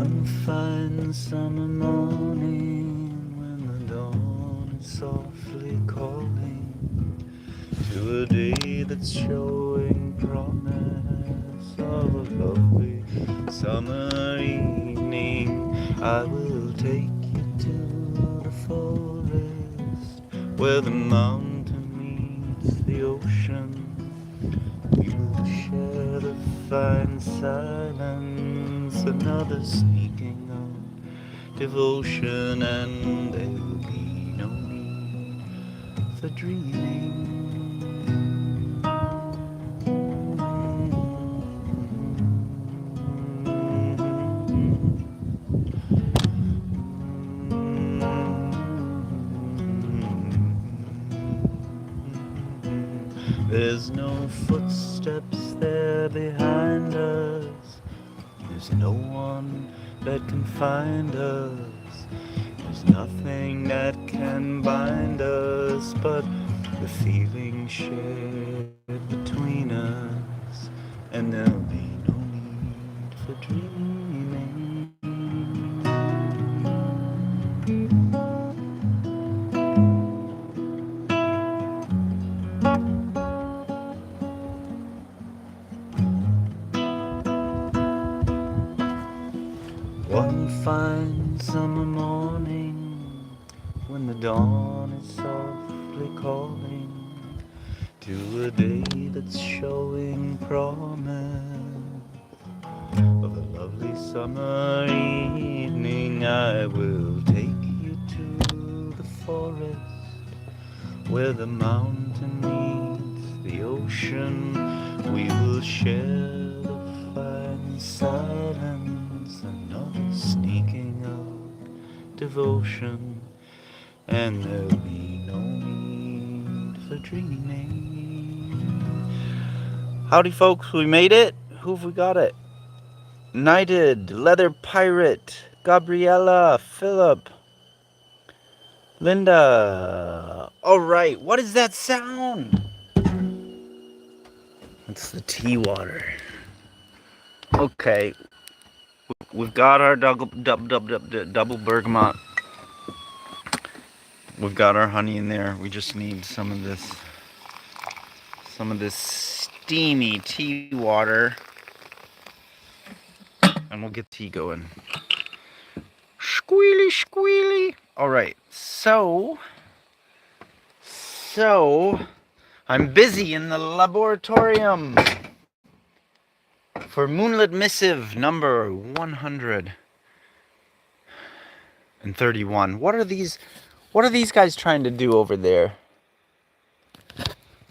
One fine summer morning when the dawn is softly calling to a day that's showing promise of a lovely summer evening, I will take you to the forest where the mountain meets the ocean. We will share the fine silence, another sneaking of devotion, and there'll be no need for dreaming. There's no footsteps there behind us. There's no one that can find us. There's nothing that can bind us but the feeling shared between us. And there'll be no need for dreaming. One fine summer morning when the dawn is softly calling to a day that's showing promise of a lovely summer evening, I will take you to the forest where the mountain meets the ocean. We will share the fine silence, another sneaking of devotion, and there'll be no need for dreaming. Howdy folks, we made it. Who've we got it? Knighted, Leather Pirate, Gabriella, Philip, Linda. Alright, what is that sound? It's the tea water. Okay, we've got our double bergamot. We've got our honey in there. We just need some of this steamy tea water, and we'll get tea going. Squealy, squealy. All right, so I'm busy in the laboratorium for Moonlit Missive number 131. What are these guys trying to do over there?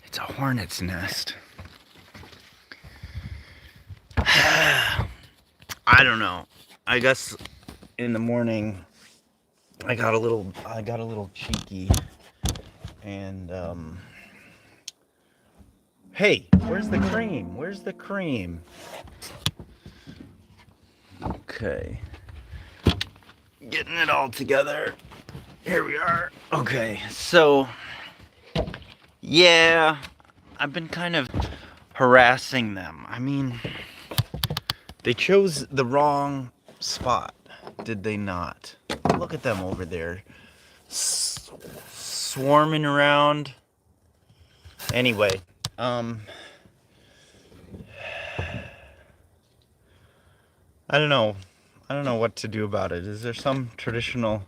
It's a hornet's nest. I don't know. I guess in the morning I got a little cheeky, and hey, where's the cream? Where's the cream? Okay, getting it all together. Here we are. Okay, so yeah, I've been kind of harassing them. I mean, they chose the wrong spot, did they not? Look at them over there, swarming around. Anyway, I don't know what to do about it. Is there some traditional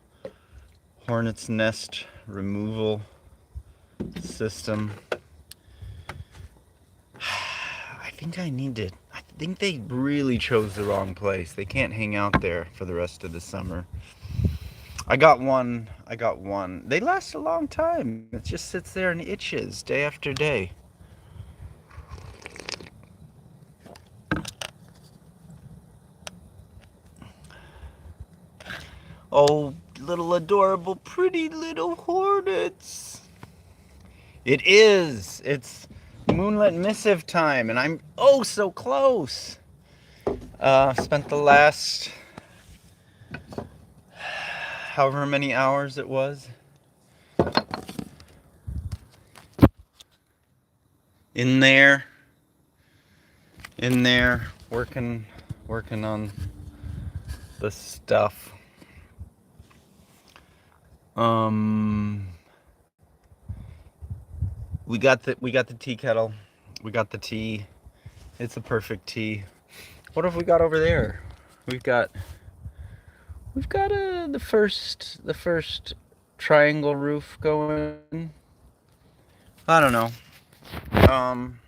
hornet's nest removal system? I think they really chose the wrong place. They can't hang out there for the rest of the summer. I got one. They last a long time. It just sits there and itches day after day. Oh, little adorable, pretty little hornets. It's Moonlit Missive time, and I'm oh so close. Spent the last however many hours it was in there working on the stuff. We got the tea kettle. We got the tea. It's a perfect tea. What have we got over there? We've got the first triangle roof going. I don't know. Um,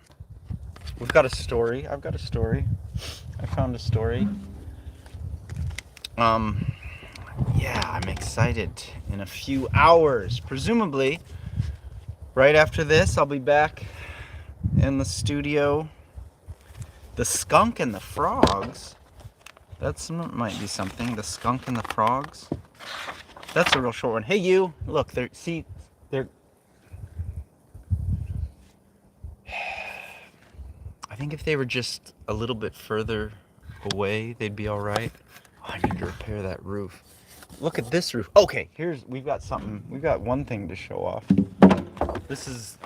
we've got a story. I've got a story. I found a story. Um, yeah, I'm excited. In a few hours, presumably, right after this, I'll be back in the studio. The skunk and the frogs. That might be something. The skunk and the frogs. That's a real short one. Hey, you! Look, they're. I think if they were just a little bit further away, they'd be all right. Oh, I need to repair that roof. Look at this roof. Okay, we've got something. We've got one thing to show off. This is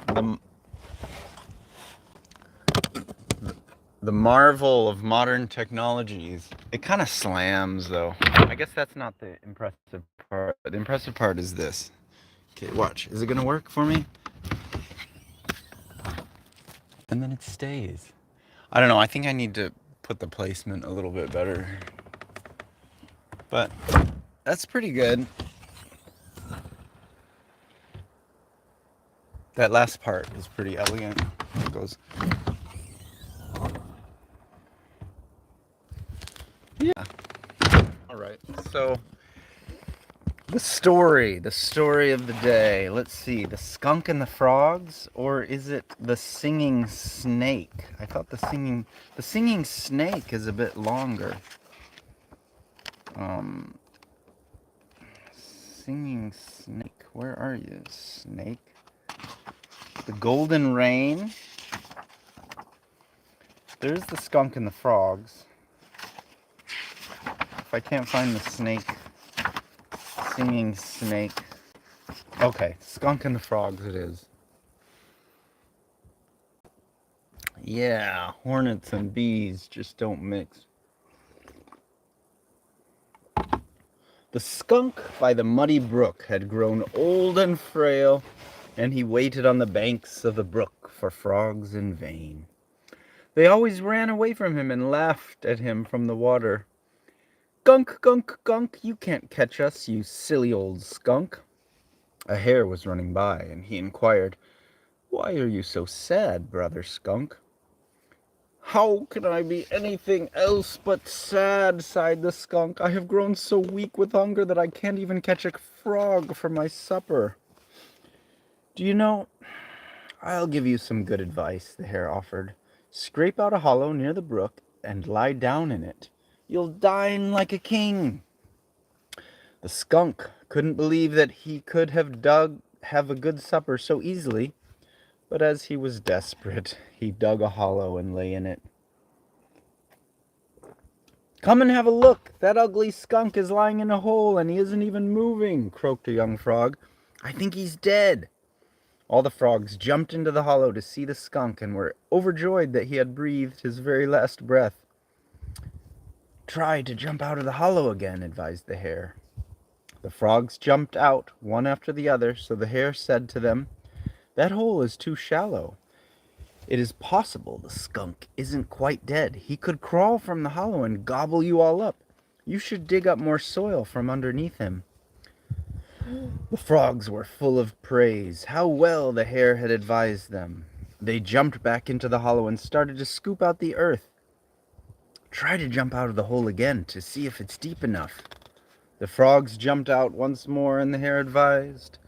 the marvel of modern technologies. It kind of slams, though. I guess that's not the impressive part. The impressive part is this. Okay, watch. Is it gonna work for me? And then it stays. I don't know. I think I need to put the placement a little bit better. But that's pretty good. That last part is pretty elegant. It goes. Yeah. All right. So the story of the day. Let's see. The skunk and the frogs, or is it the singing snake? I thought the singing snake is a bit longer. Singing snake. Where are you, snake? The golden rain. There's the skunk and the frogs. If I can't find the snake, singing snake. Okay, skunk and the frogs it is. Yeah, hornets and bees just don't mix. The skunk by the muddy brook had grown old and frail, and he waited on the banks of the brook for frogs in vain. They always ran away from him and laughed at him from the water. "Gunk, gunk, gunk, you can't catch us, you silly old skunk." A hare was running by, and he inquired, "Why are you so sad, brother skunk?" "How can I be anything else but sad?" sighed the skunk. "I have grown so weak with hunger that I can't even catch a frog for my supper." "Do you know, I'll give you some good advice," the hare offered. "Scrape out a hollow near the brook and lie down in it. You'll dine like a king." The skunk couldn't believe that he could have a good supper so easily, but as he was desperate, he dug a hollow and lay in it. "Come and have a look. That ugly skunk is lying in a hole, and he isn't even moving," croaked a young frog. "I think he's dead." All the frogs jumped into the hollow to see the skunk and were overjoyed that he had breathed his very last breath. "Try to jump out of the hollow again," advised the hare. The frogs jumped out, one after the other, so the hare said to them, "That hole is too shallow. It is possible the skunk isn't quite dead. He could crawl from the hollow and gobble you all up. You should dig up more soil from underneath him." The frogs were full of praise. How well the hare had advised them. They jumped back into the hollow and started to scoop out the earth. "Try to jump out of the hole again to see if it's deep enough." The frogs jumped out once more, and the hare advised,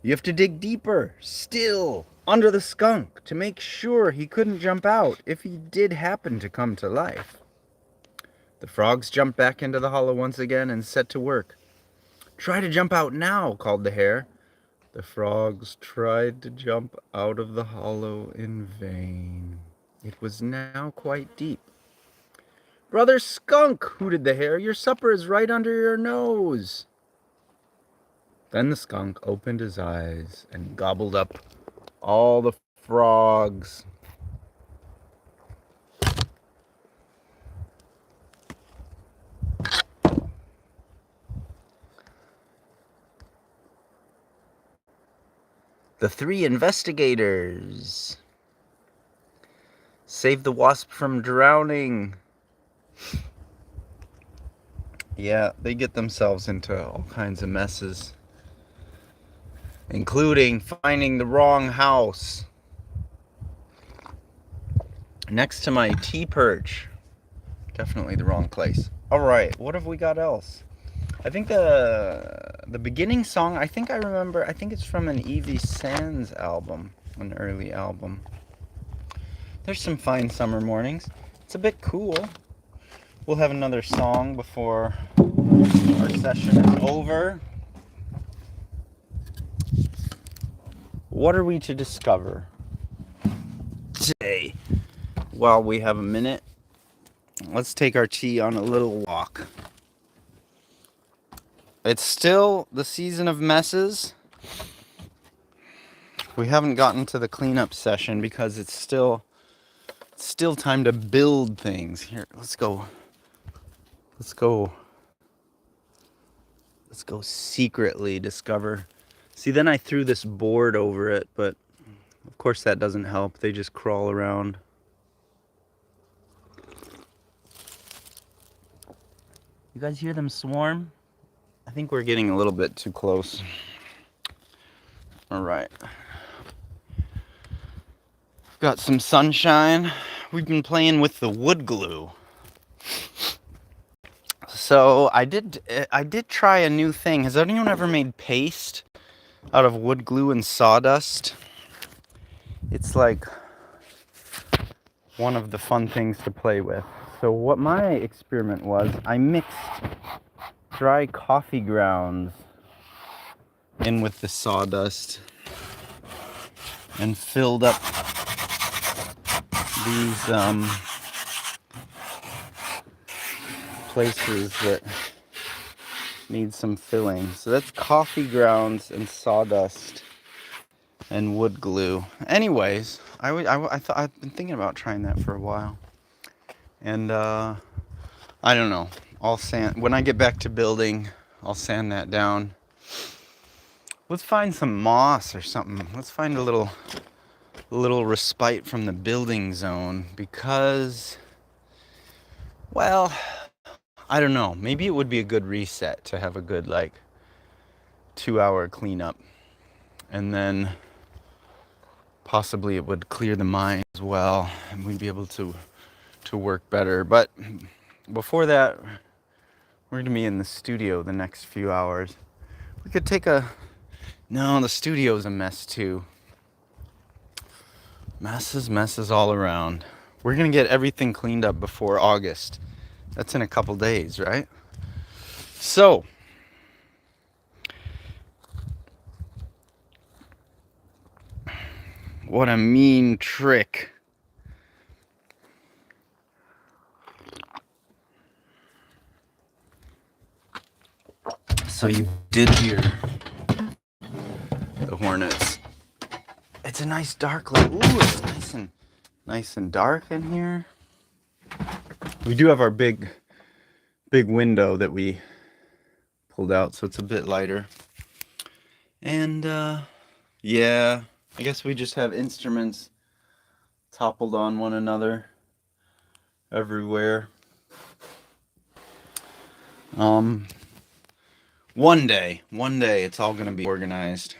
"You have to dig deeper, still, under the skunk, to make sure he couldn't jump out if he did happen to come to life." The frogs jumped back into the hollow once again and set to work. "Try to jump out now," called the hare. The frogs tried to jump out of the hollow in vain. It was now quite deep. "Brother skunk," hooted the hare, "your supper is right under your nose." Then the skunk opened his eyes and gobbled up all the frogs. The three investigators. Save the wasp from drowning. Yeah, they get themselves into all kinds of messes, including finding the wrong house. Next to my tea perch. Definitely the wrong place. Alright, what have we got else? I think the beginning song, I think it's from an Evie Sands album, an early album. There's some fine summer mornings. It's a bit cool. We'll have another song before our session is over. What are we to discover today? While we have a minute, let's take our tea on a little walk. It's still the season of messes. We haven't gotten to the cleanup session because it's still time to build things. Here, let's go secretly discover. See, then I threw this board over it, but of course that doesn't help. They just crawl around. You guys hear them swarm? I think we're getting a little bit too close. All right. Got some sunshine. We've been playing with the wood glue. So I did try a new thing. Has anyone ever made paste out of wood glue and sawdust? It's like one of the fun things to play with. So what my experiment was, I mixed dry coffee grounds in with the sawdust and filled up these places that need some filling. So that's coffee grounds and sawdust and wood glue. Anyways, I've been thinking about trying that for a while, and I don't know. When I get back to building, I'll sand that down. Let's find some moss or something. Let's find a little respite from the building zone, because, well, I don't know. Maybe it would be a good reset to have a good 2-hour cleanup, and then possibly it would clear the mind as well, and we'd be able to work better. But before that, we're going to be in the studio the next few hours. We could take no, the studio's a mess too. Messes all around. We're going to get everything cleaned up before August. That's in a couple days, right? So, what a mean trick. So you did hear the hornets. It's a nice dark light. Ooh, it's nice and dark in here. We do have our big window that we pulled out, so it's a bit lighter. And yeah, I guess we just have instruments toppled on one another everywhere. One day it's all gonna be organized.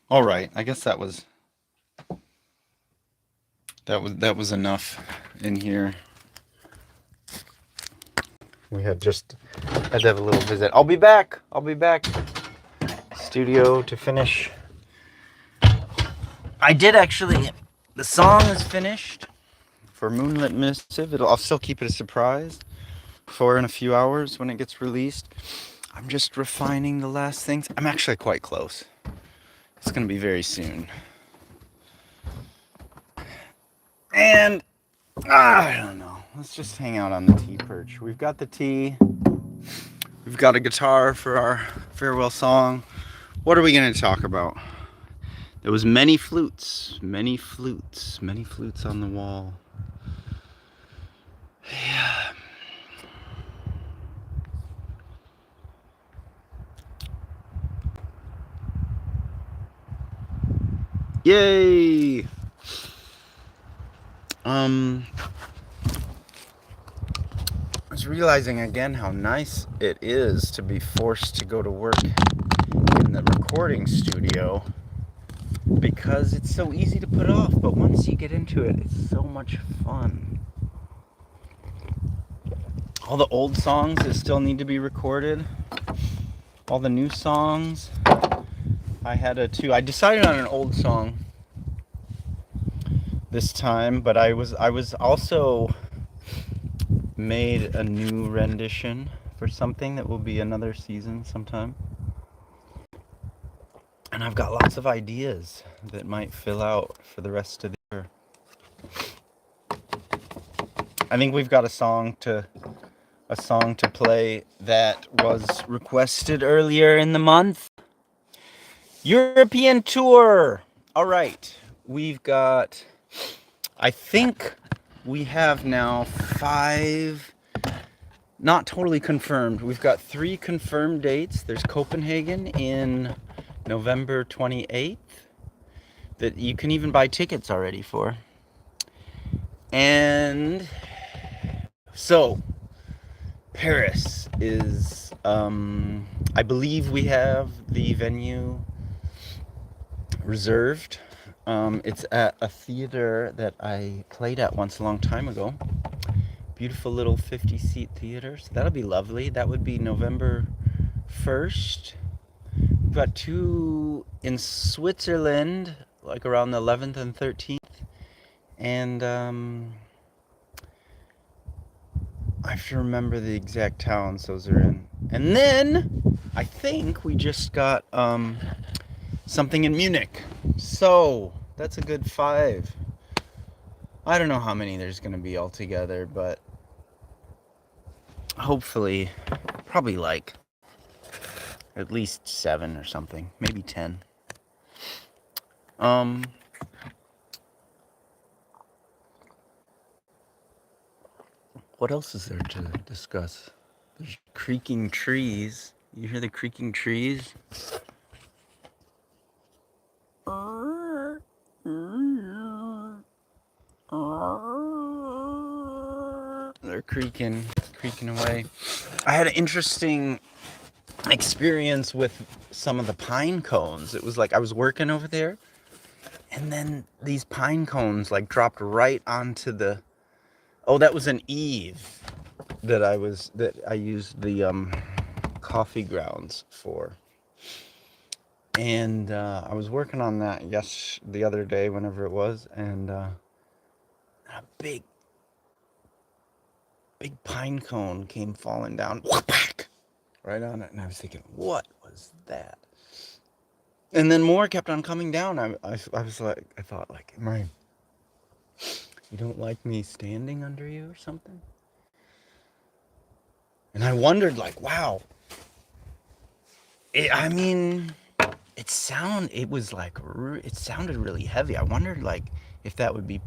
All right, I guess that was enough in here. We had to have a little visit. I'll be back. Studio to finish. I did actually. The song is finished for Moonlit Missive. I'll still keep it a surprise for in a few hours when it gets released. I'm just refining the last things. I'm actually quite close. It's gonna be very soon. And I don't know. Let's just hang out on the tea perch. We've got the tea. We've got a guitar for our farewell song. What are we going to talk about? There was many flutes on the wall. Yeah. Yay! I was realizing again how nice it is to be forced to go to work in the recording studio because it's so easy to put off, but once you get into it, it's so much fun. All the old songs that still need to be recorded, all the new songs. I decided on an old song this time, but I was also made a new rendition for something that will be another season sometime. And I've got lots of ideas that might fill out for the rest of the year. I think we've got a song to play that was requested earlier in the month. European tour. All right. We've got, I think we have now 5, not totally confirmed. We've got 3 confirmed dates. There's Copenhagen in November 28th that you can even buy tickets already for. And so Paris is, I believe we have the venue reserved. It's at a theater that I played at once a long time ago. Beautiful little 50-seat theater. So that'll be lovely. That would be November 1st. We've got 2 in Switzerland, like around the 11th and 13th. And I have to remember the exact towns those are in. And then I think we just got something in Munich. So that's a good 5. I don't know how many there's going to be altogether, but hopefully, probably like at least 7 or something, maybe 10. What else is there to discuss? There's creaking trees. You hear the creaking trees? They're creaking away. I had an interesting experience with some of the pine cones. It was like I was working over there, and then these pine cones like dropped right onto the. Oh, that was an eave that I used the coffee grounds for. And I was working on that the other day, whenever it was, and a big pine cone came falling down, right on it, and I was thinking, what was that? And then more kept on coming down. I thought, you don't like me standing under you or something? And I wondered, wow. It sounded really heavy. I wondered, if that would be.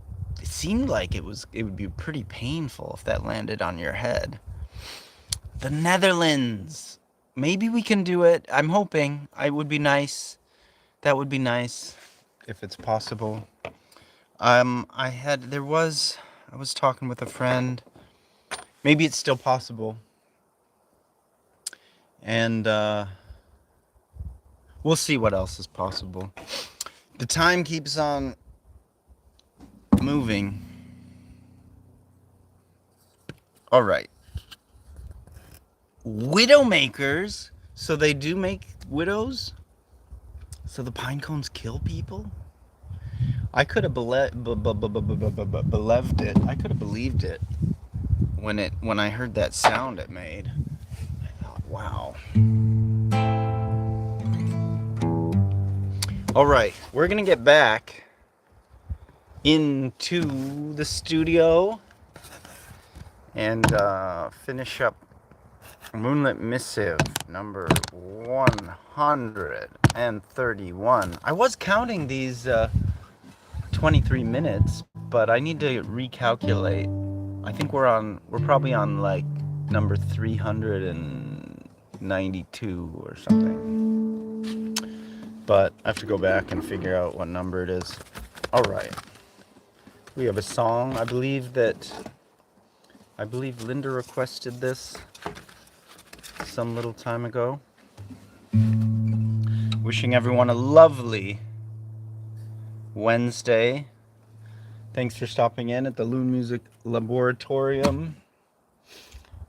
It seemed like it would be pretty painful if that landed on your head. The Netherlands. Maybe we can do it. I'm hoping. It would be nice. That would be nice if it's possible. I was talking with a friend. Maybe it's still possible. And we'll see what else is possible. The time keeps on moving. All right. Widowmakers. So they do make widows? So the pine cones kill people? I could have believed it. I could have believed it when I heard that sound it made. I thought, wow. All right, we're gonna get back into the studio and finish up Moonlit Missive number 131. I was counting these 23 minutes, but I need to recalculate. I think we're probably on number 392 or something. but I have to go back and figure out what number it is. All right. We have a song. I believe Linda requested this some little time ago. Wishing everyone a lovely Wednesday. Thanks for stopping in at the Loon Music Laboratorium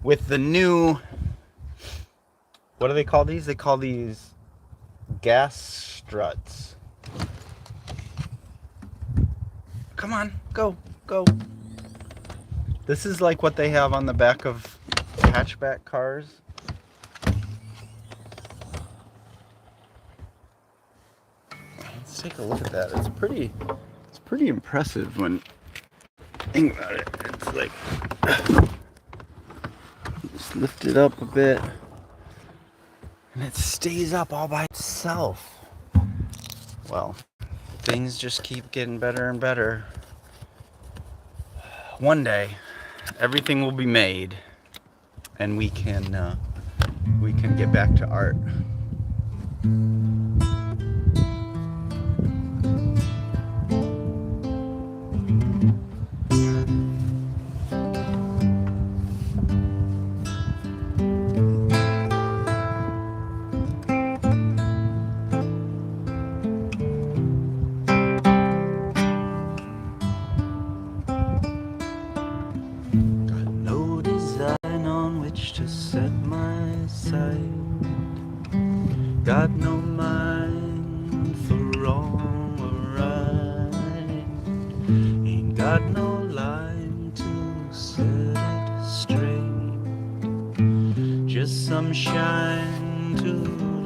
with the new, what do they call these? They call these gas struts. Come on, go. This is like what they have on the back of hatchback cars. Let's take a look at that. It's pretty impressive when you think about it. It's like, just lift it up a bit and it stays up all by itself. Well, things just keep getting better and better. One day, everything will be made, and we can get back to art. To set my sight, got no mind for wrong or right, ain't got no line to set it straight, just some shine to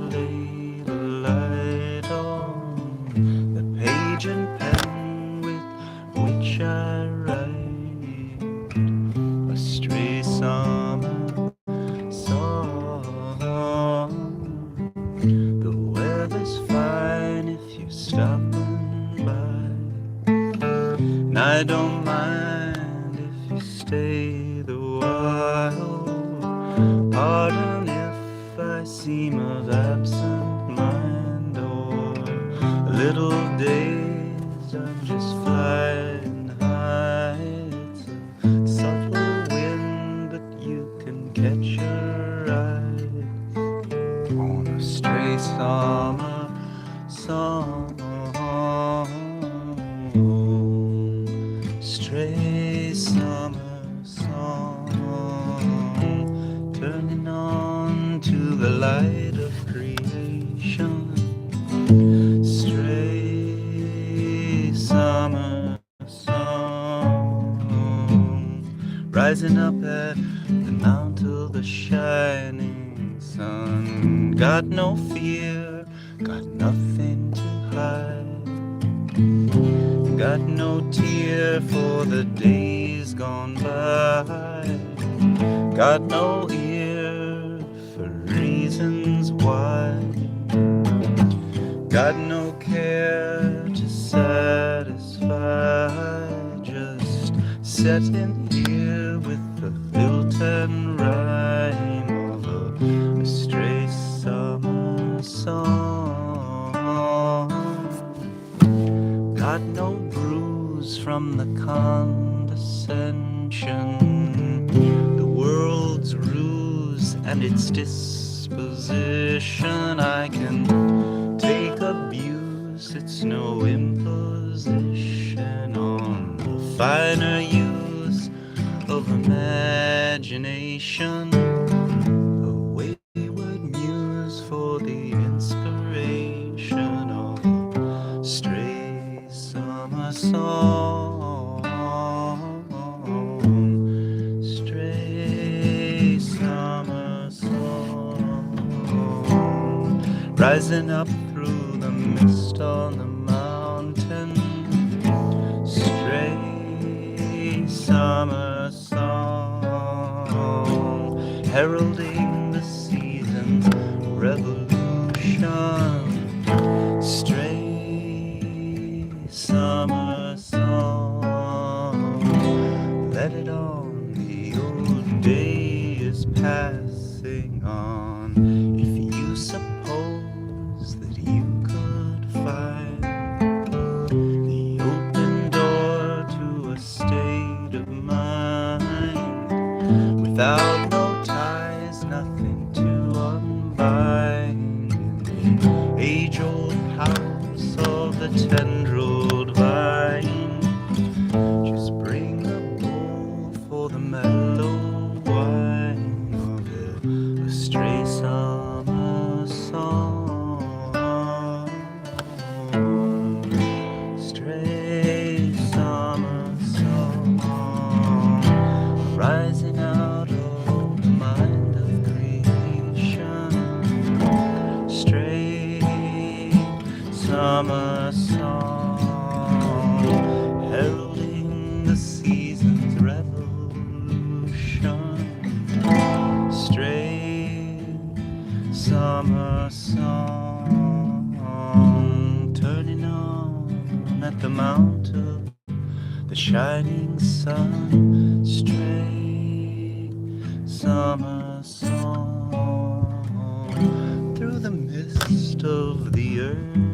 lay the light on the page and pen with which I write a stray summer I don't mind if you stay the while. Pardon if I seem of absent mind or a little dazed. I'm just flying high. It's a subtle wind, but you can catch a ride on a stray summer song. Stray summer song, turning on to the light of creation. Stray summer song, rising up at the mount of the shining sun. Got no fear, got nothing to hide. Got no tear for the days gone by. Got no ear for reasons why. Got no care to satisfy. Just sitting here with the lilt and rhyme of a stray summer song. Got no bruise from the condescension, the world's ruse and its disposition. I can take abuse, it's no imposition on the finer use of imagination. A wayward muse for the inspiration of a stray summer song, stray summer song, rising up through the mist on the mountain. Stray summer song, heralding the season's revolution. Stray summer song, let it on, the old day is passing on. If you suppose that you could mount of the shining sun, straight summer song through the mist of the earth.